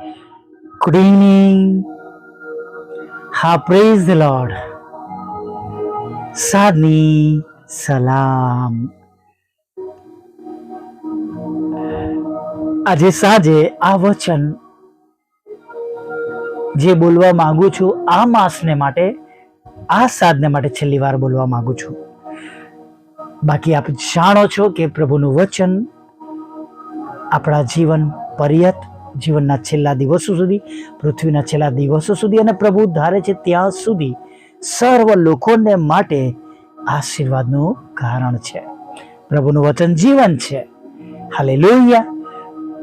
Good evening. Praise the Lord. સાદની સલામ. આજે સાંજે આ વચન જે બોલવા માંગુ છું, આ માસને માટે, આ સાધને માટે છેલ્લી વાર બોલવા માંગુ છું. બાકી આપ જાણો છો કે પ્રભુનું વચન આપણા જીવન પર્યત, જીવનના છેલ્લા દિવસો સુધી, પૃથ્વીના છેલ્લા દિવસો સુધી અને પ્રભુ ધારે છે ત્યાં સુધી સર્વ લોકોને માટે આશીર્વાદનું કારણ છે. પ્રભુનું વચન જીવન છે. હાલેલુયા.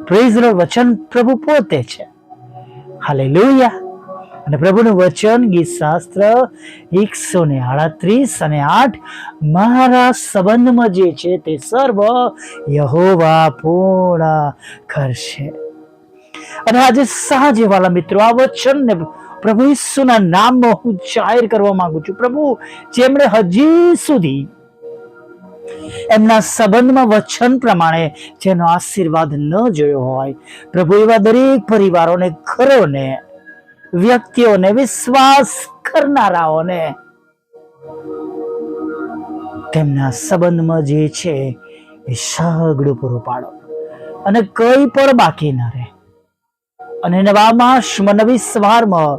Praise the lord. વચન પ્રભુ પોતે છે. હાલેલુયા. અને પ્રભુનું વચન ગીત શાસ્ત્ર 138 અને 8, મારા સંબંધમાં જે છે તે સર્વ યહોવા પૂર્ણ કરશે. અને આજે સાંજે વાલા મિત્રો આ વચનને પ્રભુ ઈસુના નામમાં હું જાહેર કરવા માંગુ છું. પ્રભુ જેમણે હજી સુધી એમના સંબંધમાં વચન પ્રમાણે જેનો આશીર્વાદ ન જોયો હોય, પ્રભુ એવા દરેક પરિવારોને, ઘરોને, વ્યક્તિઓને, વિશ્વાસ કરનારાઓને તેમના સંબંધમાં જે છે એ સગડું પૂરું પાડો અને કઈ પણ બાકી ન રહે. અને નવા માસમાં, નવી સવારમાં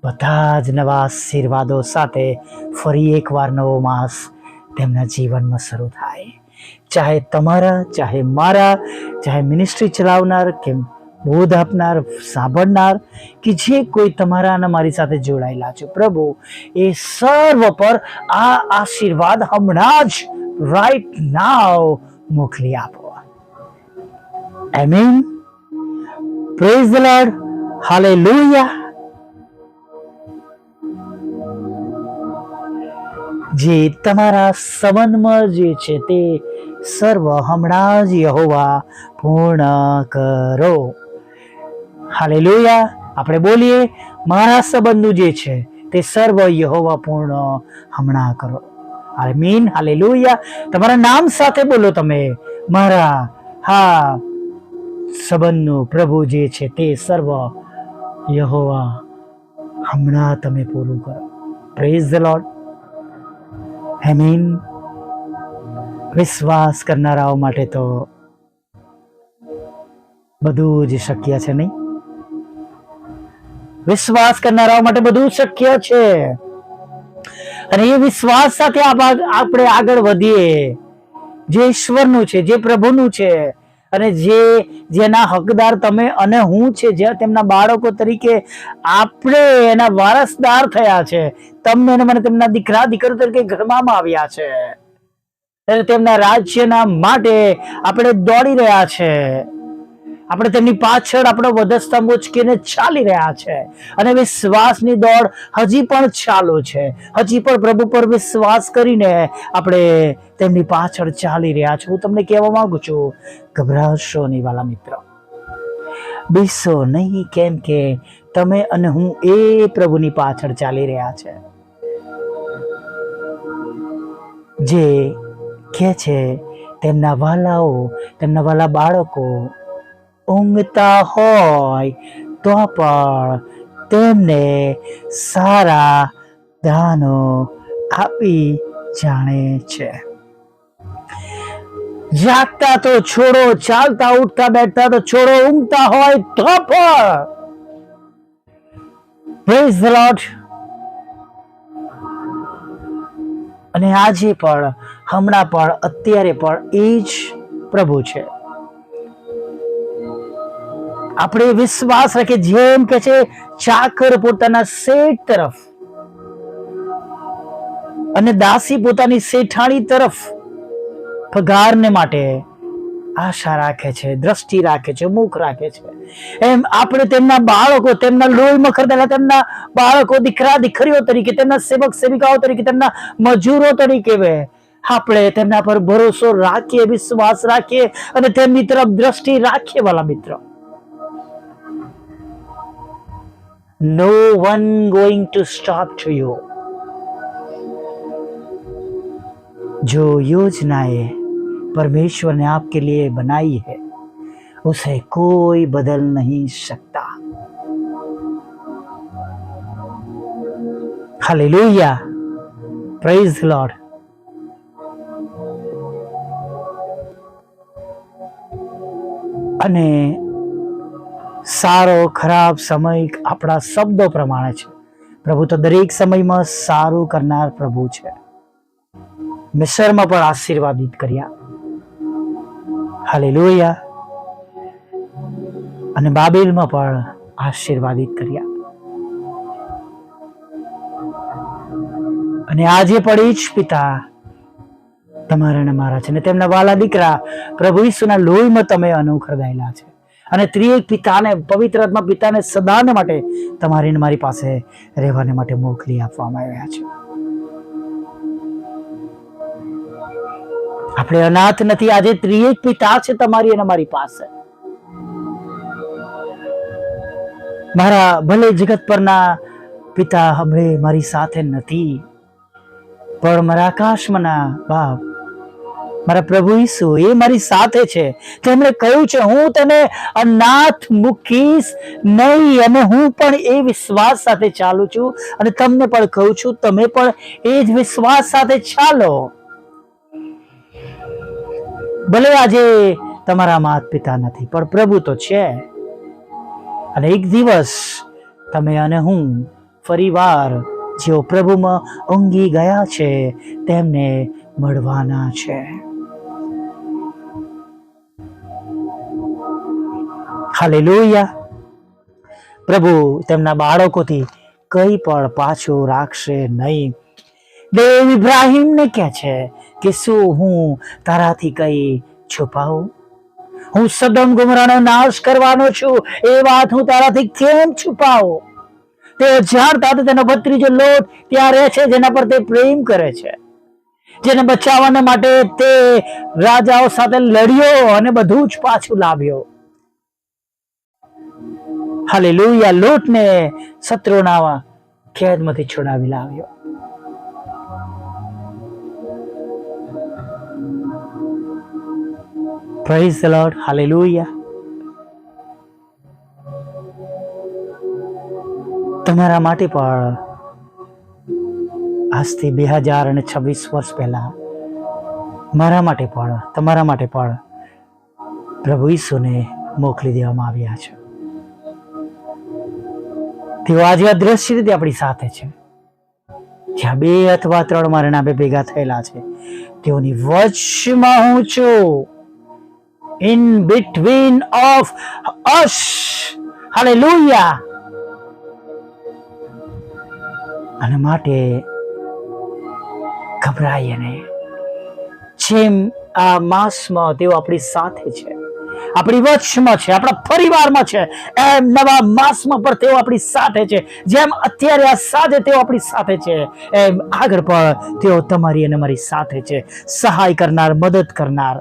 બધા જ નવા આશીર્વાદો સાથે ફરી એકવાર નવો માસ તેમના જીવનમાં શરૂ થાય. ચાહે તમારા, ચાહે મારા, ચાહે મિનિસ્ટ્રી ચલાવનાર કે બોધ આપનાર, સાંભળનાર કે જે કોઈ તમારા અને મારી સાથે જોડાયેલા છે, પ્રભુ એ સર્વ પર આ આશીર્વાદ હમણાં જ રાઈટ નાવ મોકલી આપો. આમીન. Praise the lord. હાલેલુયા. જે તમારા સંબંધમાં જે છે તે સર્વ હમણાં જ યહોવા પૂર્ણ કરો. હાલેલુયા. આપણે બોલીએ, મારા સંબંધનું જે છે તે સર્વ યહોવા પૂર્ણ હમણાં કરો. આમીન. હાલેલુયા. તમારા નામ સાથે બોલો તમે, મારા સંબંધનું પ્રભુ જે છે તે સર્વ યહોવા હમણાં તમે પૂરું કરો. Praise the lord. આમીન. વિશ્વાસ કરનારાઓ માટે તો બધું જ શક્ય છે, નહીં? વિશ્વાસ કરનારાઓ માટે બધું શક્ય છે. અને એ વિશ્વાસ સાથે આપણે આગળ વધીએ. જે ઈશ્વરનું છે, જે પ્રભુનું છે, અને જેના હકદાર તમે અને હું છે, જે તેમના બાળકો તરીકે આપણે એના વારસદાર થયા છે. તમને અને મને તેમના દીકરા દીકરીઓ તરીકે ગણવામાં આવ્યા છે. તેમના રાજ્યના માટે આપણે દોડી રહ્યા છે. આપણે તેમની પાછળ આપણો વધસ્તંભ ઉચકીને ચાલી રહ્યા છે. અને વિશ્વાસની દોડ હજી પણ ચાલુ છે. હજી પણ પ્રભુ પર વિશ્વાસ કરીને આપણે તેમની પાછળ ચાલી રહ્યા છે. હું તમને કહેવા માંગુ છું, ગભરાશો નહીં વાલા મિત્ર, બીસો નહીં, કેમ કે તમે અને હું એ પ્રભુની પાછળ ચાલી રહ્યા છે જે કે છે તેમના વાલાઓ, તેમના વાલા બાળકો ઊંઘતા હોય તો પણ તેમને સારા દાનો આપી જાણે છે. જાગતા તો છોડો, ચાલતા ઉઠતા બેઠતા તો છોડો, ઊંઘતા હોય તો પણ. Praise the lord. અને આજે પણ, હમણાં પણ, અત્યારે પણ એ જ પ્રભુ છે. આપણે વિશ્વાસ રાખીએ. જેમ કે છે ચાકર પોતાના શેઠ તરફ અને દાસી પોતાની શેઠાણી તરફ પગારને માટે આશા રાખે છે, દ્રષ્ટિ રાખે છે, મુખ રાખે છે, એમ આપણે તેમના બાળકો, તેમના લોહીમાં ખરદેલા તેમના બાળકો, દીકરા દીકરીઓ તરીકે, તેમના સેવક સેવિકાઓ તરીકે, તેમના મજૂરો તરીકે આપણે તેમના પર ભરોસો રાખીએ, વિશ્વાસ રાખીએ અને તેમની તરફ દ્રષ્ટિ રાખીએ. વાલા મિત્રો, no one going to stop to you. जो योजनाएं परमेश्वर ने आपके लिए बनाई है उसे कोई बदल नहीं सकता। Hallelujah, praise the Lord. અને સારો ખરાબ સમય આપણા શબ્દો પ્રમાણે છે. પ્રભુ તો દરેક સમયમાં સારું કરનાર પ્રભુ છે. મિસરમાં પણ આશીર્વાદિત કર્યા, હાલેલુયા, અને બાબેલમાં પણ આશીર્વાદિત કર્યા. અને આજે પણ એ જ પિતા તમારા અને મારા છે, ને તેમના વાલા દીકરા પ્રભુ ઈસુના લોહીમાં તમે અનુખરદાયેલા છે. અને ત્રિએક પિતાને, પવિત્ર આત્મા પિતાને સદાને માટે તમારી મારી પાસે રહેવાને માટે મોકલી આપવામાં આવ્યા છે. આપણે અનાથ નથી. આજે ત્રિએક પિતા છે તમારી અને મારી પાસે. મારા ભલે જગત પરના પિતા હમણે મારી સાથે નથી, પણ મારા આકાશમાંના બાપ, મારા પ્રભુ ઈસુ, એ મારી સાથે છે. તેમણે કહ્યું છે, હું તને અનાથ મૂકીશ નહીં. અને હું પણ એ વિશ્વાસ સાથે ચાલું છું, અને તમને પણ કહું છું, તમે પણ એ જ વિશ્વાસ સાથે ચાલો. ભલે આજે તમારા માતા પિતા નથી, પણ પ્રભુ તો છે. અને એક દિવસ તમે અને હું ફરીવાર જેઓ પ્રભુમાં ઊંઘી ગયા છે તેમને મળવાના છે. હાલેલુયા. પ્રભુ તેમના બાળકોથી કઈ પણ પાછું રાખશે નહીં. દેવ ઇબ્રાહીમને કહે છે કે શું હું તારાથી કઈ છુપાવું? હું સદમ ગુમરાનો નાશ કરવાનો છું, એ વાત હું તારાથી કેમ છુપાવું? તે જાણતા હતા તેનો ભત્રીજો લોટ ત્યાં રહે છે, જેના પર તે પ્રેમ કરે છે, જેને બચાવવાને માટે તે રાજાઓ સાથે લડ્યો અને બધું જ પાછું લાવ્યો. હાલેલુયા. લોટને શત્રુના કેદમાંથી છોડાવી લાવ્યો. Praise the lord. હાલેલુયા. તમારા માટે પણ આજથી 2026 વર્ષ પહેલા મારા માટે પણ, તમારા માટે પણ પ્રભુ ઈસુને મોકલી દેવામાં આવ્યા છે. તેઓ આજે અદ્રશ્ય રીતે આપણી સાથે છે. જ્યાં 2 અથવા 3 મારા નામે ભેગા થયેલા છે, તેઓની વચમાં હું છું. In between of us. Hallelujah. અને માટે ગભરાઈએ નહીં. જેમ આ માસમાં તેઓ આપણી સાથે છે, આપણી વચમાં છે, આપણા પરિવારમાં છે, એમ નવા માસમાં પણ તેઓ આપણી સાથે છે. જેમ અત્યારે આ સાંજે તેઓ આપણી સાથે છે, એમ આગળ પણ તેઓ તમારી અને મારી સાથે છે, સહાય કરનાર, મદદ કરનાર.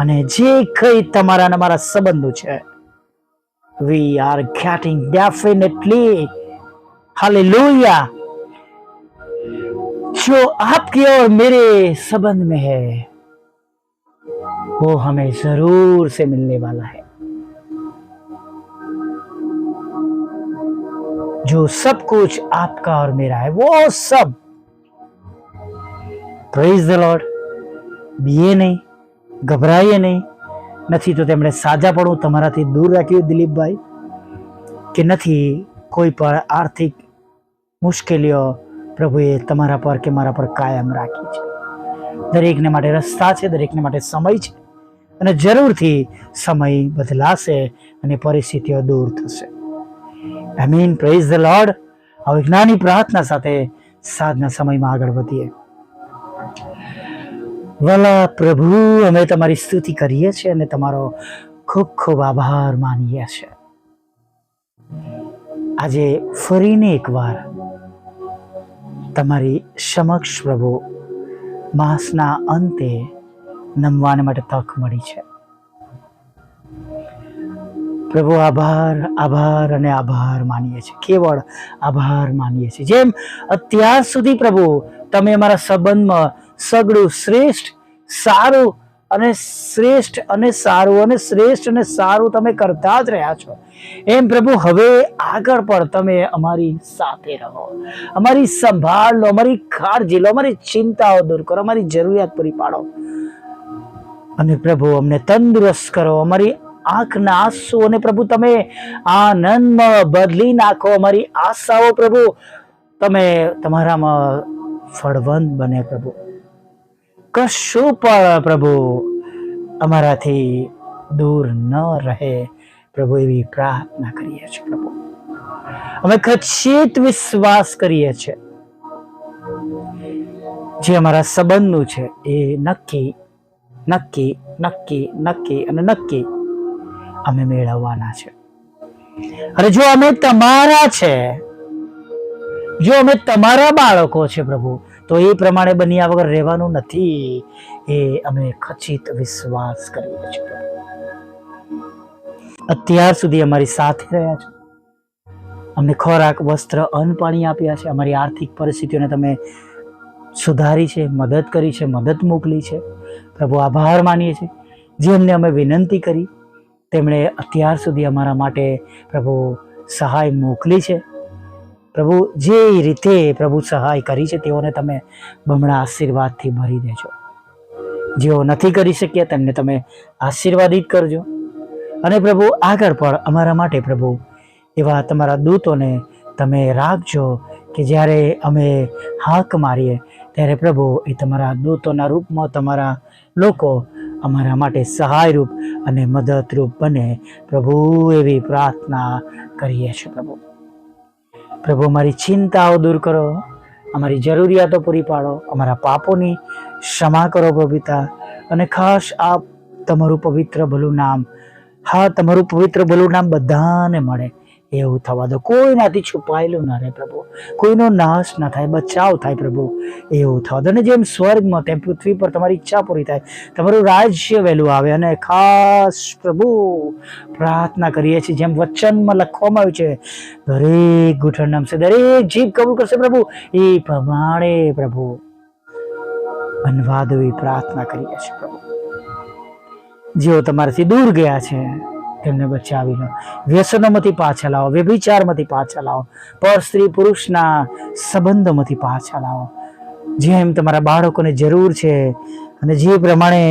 અને જે કઈ તમારા અને મારા સંબંધો છે, we are getting definitely, hallelujah, जो आपके और मेरे संबंध में है वो हमें जरूर से मिलने वाला है. जो सब कुछ आपका और मेरा है वो सब. Praise the Lord. બીએ નહીં, ગભરાઈએ નહીં. નથી તો તેમણે સાજાપણું તમારાથી દૂર રાખ્યું દિલીપભાઈ, કે નથી કોઈ પણ આર્થિક મુશ્કેલીઓ પ્રભુએ તમારા પર કે મારા પર કાયમ રાખી છે. દરેકને માટે રસ્તા છે, દરેકને માટે સમય છે, અને જરૂરથી સમય બદલાશે અને પરિસ્થિતિઓ દૂર થશે. આમીન. Praise the lord. આ જ્ઞાની પ્રાર્થના સાથે સાંજના સમયમાં આગળ વધીએ. વાલા પ્રભુ, અમે તમારી સ્તુતિ કરીએ છીએ અને તમારો ખૂબ ખૂબ આભાર માનીએ છીએ. આજે ફરીને એકવાર તમારી સમક્ષ પ્રભુ માસના અંતે નમવાને માટે તક મળી છે. પ્રભુ આભાર, આભાર અને આભાર માનીએ છીએ. કેવળ આભાર માનીએ છીએ. જેમ અત્યાર સુધી પ્રભુ તમે અમારા સંબંધમાં સગળું શ્રેષ્ઠ, સારું અને શ્રેષ્ઠ અને સારું અને શ્રેષ્ઠ અને સારું તમે કરતા જ રહ્યા છો. એમ પ્રભુ હવે આગળ પણ તમે અમારી સાથે રહો, અમારી સંભાળ લો, અમારી કાળજી લો, અમારી ચિંતાઓ દૂર કરો, અમારી જરૂરિયાત પૂરી પાડો. અને પ્રભુ અમને તંદુરસ્ત કરો. અમારી આંખના આંસુઓને પ્રભુ તમે આનંદમાં બદલી નાખો. અમારી આશાઓ પ્રભુ તમે તમારામાં ફળવંત બને. પ્રભુ કશું પણ પ્રભુ અમારાથી દૂર ન રહે પ્રભુ, એવી પ્રાર્થના કરીએ છીએ. પ્રભુ અમે ખચિત વિશ્વાસ કરીએ છીએ જે અમારા સંબંધનું છે એ નક્કી નક્કી નક્કી નક્કી અને નક્કી અમે મેળવવાના છે. અને જો અમે તમારા છે, જો અમે તમારા બાળકો છે પ્રભુ, તો એ પ્રમાણે બન્યા વગર રહેવાનું નથી. એ અમે ખચિત વિશ્વાસ કરીએ છીએ. અત્યાર સુધી અમારી સાથે રહ્યા છે, અમને ખોરાક, વસ્ત્ર, અન્ન, પાણી આપ્યા છે. અમારી આર્થિક પરિસ્થિતિઓને તમે સુધારી છે, મદદ કરી છે, મદદ મોકલી છે. પ્રભુ આભાર માનીએ છીએ. જેમને અમે વિનંતી કરી તેમણે અત્યાર સુધી અમારા માટે પ્રભુ સહાય મોકલી છે. પ્રભુ જે રીતે પ્રભુ સહાય કરી છે તેઓને તમે બમણા આશીર્વાદથી ભરી દેજો. જેઓ નથી કરી શક્યા તેમને તમે આશીર્વાદિત કરજો. અને પ્રભુ આગળ પણ અમારા માટે પ્રભુ એવા તમારા દૂતોને તમે રાખજો કે જ્યારે અમે હાક મારીએ ત્યારે પ્રભુ એ તમારા દૂતોના રૂપમાં તમારા લોકો અમારા માટે સહાયરૂપ અને મદદરૂપ બને. પ્રભુ એવી પ્રાર્થના કરીએ છીએ. પ્રભુ અમારી ચિંતાઓ દૂર કરો, અમારી જરૂરિયાતો પૂરી પાડો, અમારા પાપોની ક્ષમા કરો પ્રભુ પિતા. અને ખાસ આપ તમારું પવિત્ર ભલું નામ, હા તમારું પવિત્ર ભલું નામ બધાને મળે એવું થવા દો. કોઈનાથી છુપાયેલું ના રહે પ્રભુ, કોઈનો નાશ ના થાય, બચાવ થાય પ્રભુ એવું થવા દો. અને જેમ સ્વર્ગમાં તેમ પૃથ્વી પર તમારી ઈચ્છા પૂરી થાય, તમારું રાજ્ય વહેલું આવે. અને ખાસ પ્રભુ પ્રાર્થના કરીએ છીએ જેમ વચનમાં લખવામાં આવ્યું છે, દરેક ઘૂંટણ નમશે, દરેક જીભ કબૂલ કરશે પ્રભુ, એ પ્રમાણે પ્રભુ બનવા દો એવી પ્રાર્થના કરીએ છીએ. પ્રભુ જેઓ તમારાથી દૂર ગયા છે તેમને બચાવી લો, વ્યસનોમાંથી પાછા લાવો, વ્યભિચારમાંથી પાછા લાવો, પર સ્ત્રી પુરુષના સંબંધોમાંથી પાછા લાવો. જેમ તમારા બાળકોને જરૂર છે અને જે પ્રમાણે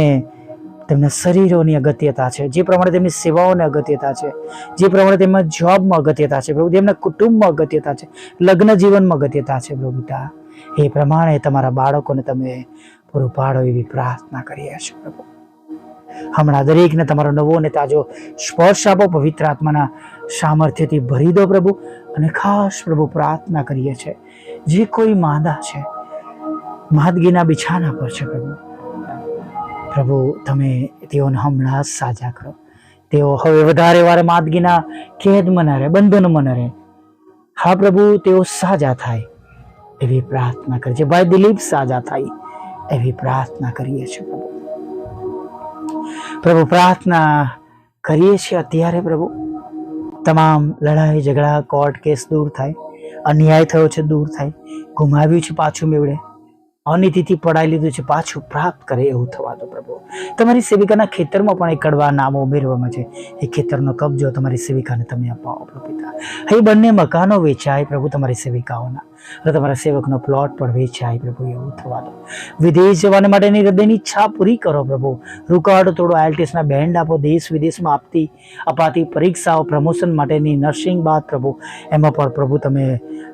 તેમના શરીરોની અગત્યતા છે, જે પ્રમાણે તેમની સેવાઓની અગત્યતા છે, જે પ્રમાણે તેમના જોબમાં અગત્યતા છે પ્રભુ, તેમના કુટુંબમાં અગત્યતા છે, લગ્ન જીવનમાં અગત્યતા છે પ્રભુ પિતા, એ પ્રમાણે તમારા બાળકોને તમે પૂરું પાડો એવી પ્રાર્થના કરીએ છીએ. પ્રભુ હમણાં દરેકને તમારો નવો અને તાજો સ્પર્શ આપો, પવિત્ર આત્માના સામર્થ્યથી ભરી દો પ્રભુ. અને ખાસ પ્રભુ પ્રાર્થના કરીએ છીએ જે કોઈ માંદા છે, માંદગીના બિછાના પર છે પ્રભુ તમે તેઓને હમણાં જ સાજા કરો. તેઓ હવે વધારે વાર માંદગીના કેદમાં ન રહે, બંધનમાં ન રહે. હા પ્રભુ તેઓ સાજા થાય એવી પ્રાર્થના કરીએ છીએ. ભાઈ દિલીપ સાજા થાય એવી પ્રાર્થના કરીએ છીએ. પ્રભુ પ્રાર્થના કરીએ છીએ અત્યારે પ્રભુ તમામ લડાઈ ઝઘડા, કોર્ટ કેસ દૂર થાય, અન્યાય થયો છે દૂર થાય, ગુમાવ્યું છે પાછું મેળવે, અનિતિથી પડાઈ લીધું છે પાછું પ્રાપ્ત કરે એવું થવા દો પ્રભુ. તમારી સેવિકાના ખેતરમાં પણ એક કડવા નામો ઉમેરવામાં છે, એ ખેતરનો કબજો તમારી સેવિકાને તમે અપાવો પ્રભુ પિતા. એ બંને મકાનો વેચાય પ્રભુ તમારી સેવિકાઓના, અને તમારા સેવકનો પ્લોટ પણ વેચાય પ્રભુ એવું થવા દો. વિદેશ જવાને માટેની હૃદયની ઈચ્છા પૂરી કરો પ્રભુ. રૂકાવટો તોડો, IELTSના બેન્ડ આપો, દેશ વિદેશમાં અપાતી પરીક્ષાઓ, પ્રમોશન માટેની નર્સિંગ બાદ પ્રભુ એમાં પણ પ્રભુ તમે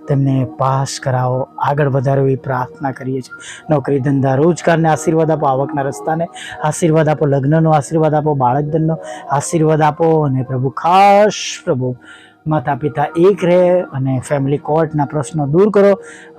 તેમને પાસ કરાવો, આગળ વધારો એવી પ્રાર્થના કરીએ છીએ. નોકરી ધંધા રોજગારને આશીર્વાદ આપો, આવકના રસ્તાને આશીર્વાદ આપો, લગ્નનો આશીર્વાદ આપો, બાળકધનનો આશીર્વાદ આપો. અને પ્રભુ ખાસ પ્રભુ માતા પિતા એક રહે અને ફેમિલી કોર્ટના પ્રશ્નો દૂર કરો.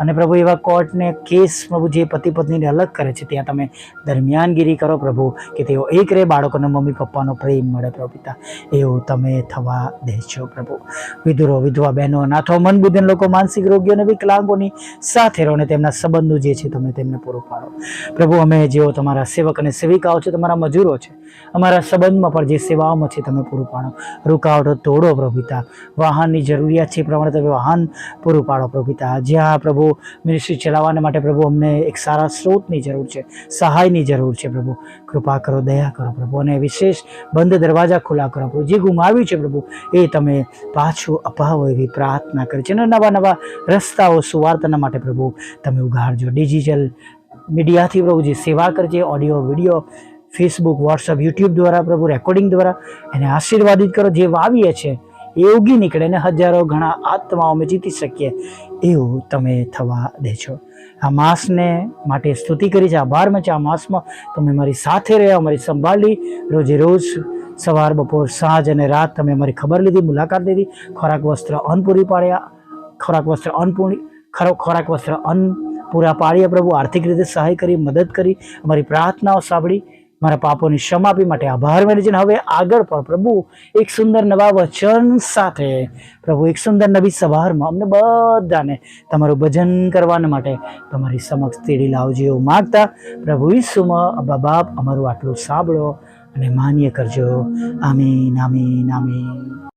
અને પ્રભુ એવા કોર્ટને કેસ પ્રભુ જે પતિ પત્નીને અલગ કરે છે ત્યાં તમે દરમિયાનગીરી કરો પ્રભુ, કે તેઓ એક રહે, બાળકોને મમ્મી પપ્પાનો પ્રેમ મળે પ્રભુ પિતા, એવું તમે થવા દેજો પ્રભુ. વિધુરો, વિધવા બહેનો, અનાથો, મન બુદ્ધિન લોકો, માનસિક રોગીઓ અને વિકલાંગોની સાથે રહો, અને તેમના સંબંધો જે છે તમે તેમને પૂરું પાડો પ્રભુ. અમે જેઓ તમારા સેવક અને સેવિકાઓ છે, તમારા મજૂરો છે, અમારા સંબંધમાં પણ જે સેવાઓમાં છે તમે પૂરું પાડો. રૂકાવટો તોડો પ્રભુ પિતા, વાહનની જરૂરિયાત છે એ પ્રમાણે તમે વાહન પૂરું પાડો પ્રભુ પિતા. જ્યાં પ્રભુ મિનિસ્ટ્રી ચલાવવાને માટે પ્રભુ અમને એક સારા સ્ત્રોતની જરૂર છે, સહાયની જરૂર છે પ્રભુ. કૃપા કરો, દયા કરો પ્રભુ, અને વિશેષ બંધ દરવાજા ખુલ્લા કરો પ્રભુ. જે ગુમાવ્યું છે પ્રભુ એ તમે પાછું અપાવો એવી પ્રાર્થના કરી છે. અને નવા નવા રસ્તાઓ સુવાર્તાના માટે પ્રભુ તમે ઉઘાડજો. ડિજિટલ મીડિયાથી પ્રભુ જે સેવા કરજે, audio video Facebook, WhatsApp, YouTube દ્વારા પ્રભુ રેકોર્ડિંગ દ્વારા એને આશીર્વાદિત કરો. જે વાવીએ છે એ ઉગી નીકળે ને હજારો ઘણા આત્માઓ અમે જીતી શકીએ એવું તમે થવા દેજો. આ માસને માટે સ્તુતિ કરી છે, આભાર માં છે. આ માસમાં તમે મારી સાથે રહ્યા, અમારી સંભાળી, રોજે રોજ સવાર, બપોર, સાંજ અને રાત તમે અમારી ખબર લીધી, મુલાકાત લીધી, ખોરાક વસ્ત્ર અન્ન પૂરી પાડ્યા, ખોરાક વસ્ત્ર અન્ન પૂરા પાડ્યા પ્રભુ. આર્થિક રીતે સહાય કરી, મદદ કરી, અમારી પ્રાર્થનાઓ સાંભળી, મારા પાપોની ક્ષમા આપી માટે આભાર માની છે. હવે આગળ પણ પ્રભુ એક સુંદર નવા વચન સાથે પ્રભુ એક સુંદર નવી સવારમાં અમને બધાને તમારું ભજન કરવાના માટે તમારી સમક્ષ તેડી લાવજો એવું માગતા પ્રભુ ઈસુમાં અબ્બા બાપ અમારું આટલું સાંભળો અને માન્ય કરજો. આમીન, આમીન, આમીન.